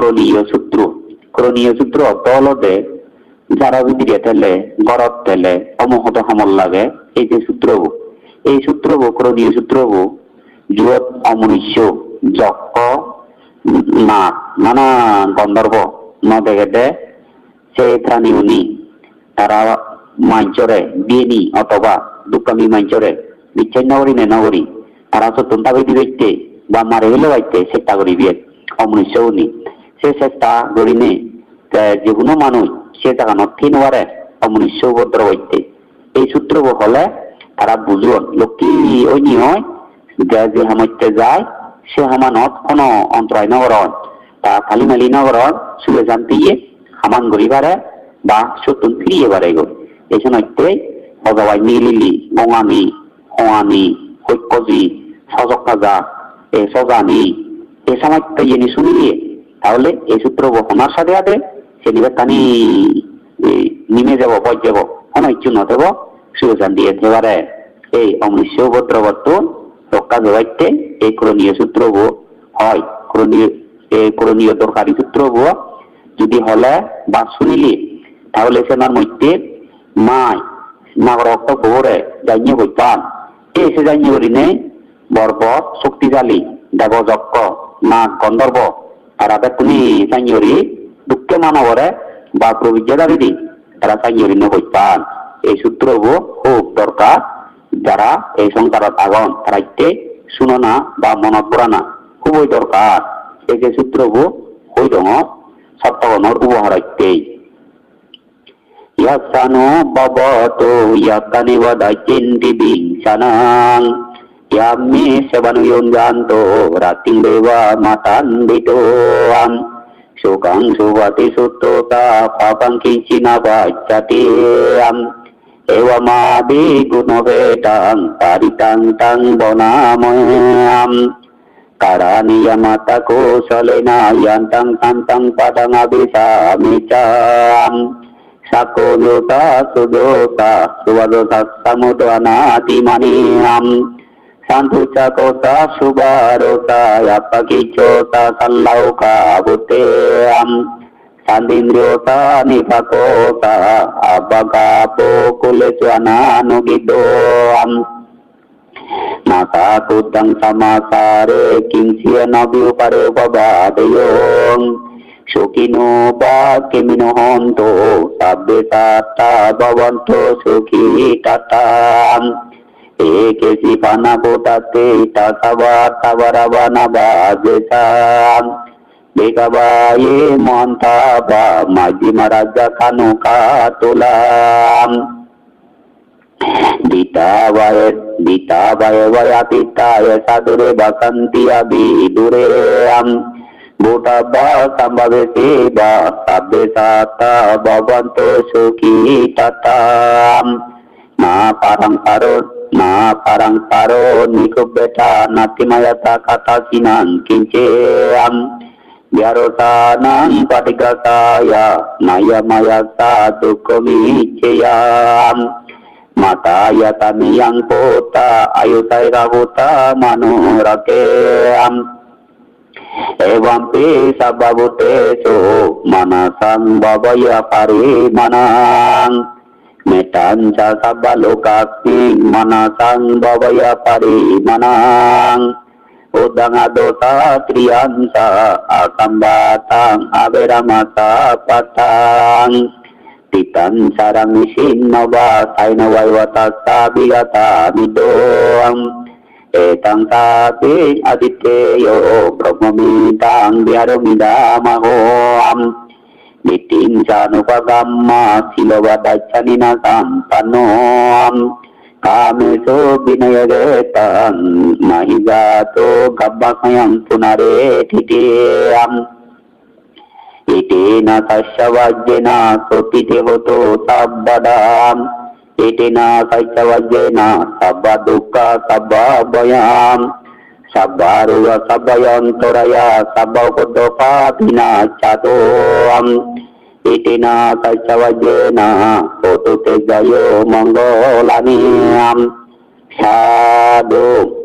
করণীয় সূত্র অর্থ হলো যে যারা ভিতরে তেলে গরত তেলে অমহত সমল লাগে এই যে সূত্রবু এই সূত্রবু করণীয় সূত্রবু যুৱত অমনুষ্য যক্ষ না নানা গন্ধর্ব নদেগেতে সেই প্রাণী উনি তারা মাঞ্চরে বিয়েনি অথবা দুঃখামী মাঞ্চরে বিচ্ছিন্ন করি নগরী তারা সত্যতা বেদি দেখতে বা মারে হলে বাইতে চেষ্টা করি বিয়ে অমনুষ্য উনি সে চেষ্টা করি নে যে কোনো মানুষ সে টাকা নথি নোয়ারে অমনুষ্য ভদ্র হইতে এই সূত্র হলে তারা বুঝুন লক্ষ্মী ওই হয় যে হামতে যায় সে হামানত কোনো অন্তরায় নগরণ তা খালি মালি নগরণ সুরে জানতে গিয়ে হামান গড়ি বাড়ে বা সত্যন ফিরিয়ে বাড়ে গো এই সময়তে ভগবান মিলিলি গঙামি হঙামি হৈকজি সজক কাজা এই সজানি এই সময়তে যিনি শুনিয়ে তাহলে এই সূত্র শোনার সাথে সাথে সে নিবে তানি নিমে যাব বজ যাব অনেক চুন দেব সুরে জান দিয়ে এবারে এই অমৃষ্য ভদ্রবর্তন রক্ষা জবাইতে এই করণীয় সূত্র হয় করণীয় দরকারি সূত্র যদি হলে বা শুনিলি তাহলে সেনার মধ্যে মায় নাগর রক্ত খবরে জানিয়ে হইতাম এসে জানিয়ে করি নেই বর্বর শক্তিশালী দেবযক্ষ নাগ গন্ধর্ব তারা কোনি জানিয়ে দুঃখে মানবরে বা প্রবিজ্ঞাদারি তারা জানিয়ে হইতাম এই সূত্র খুব দরকার যারা এই সংসারত আগন তারাইতে শুনো না বা মনত পড়া না খুবই দরকার এই যে সূত্র হই দङ সপ্তগণর উপহারাইতে ইয়াসানো ববতো ইয়াকানি ওয়াদাচিন্তি বিংসানাং ইয়ামি সেবানু যঞ্জান্তো রাতিং দেবা মাতান্বিতো সুকাং সুবাতি সুত্ততা পাপাং কিঞ্চিনা বাচ্চাতি ewamadi gunobetang paritang tang bonamam karaniya matako salena yantang tantang padang abisa micam sakoluta sudota suwadota samudwana timaniam santuca kota subarota yapakicota sallauka buteam Sandindriyota nipakota abagapo kuleswana nugidoam Nakakutang samasare kingsya nabiu pare babadayong Sukino ba kiminohonto sabbe tata bawanto sukhi tatam Eke sipana potate tasavata varavana bhajesam Bekabaye montaba maji maraja kanuka tulam Ditawaye vayapitaya sadure bakanti abidure Butaba sambave seba sabbe sata bhavanto sukhi tatam Na parang paro nikubeta natimayata kata sinan kinceam Biarotanang patigasaya naya mayasa dukomiceyam Mataya tamiyang kota ayutay rahuta manurakeam Evampi sababuteso manasang babaya parimanang Metanca sabalokasing manasang babaya parimanang Udang adosa triyansa akambatang aberamasa patang Titan sarang isin mabasay na waywatasa bigata midong Etang sabi aditeyo brahmamitang biharumidamahom Bitin sa nupagamma silawadachanin sampanom Kami so binayagetang mahigato kabakayang punare titiam Itina sasyavajena sotite hoto sabbadam Itina sasyavajena sabbaduka sabbabayam Sabbaruwa sabbayantoraya sabbakodopa pinachatoam Itina sasyavajena hoto tegayo manggolaniam Sadhu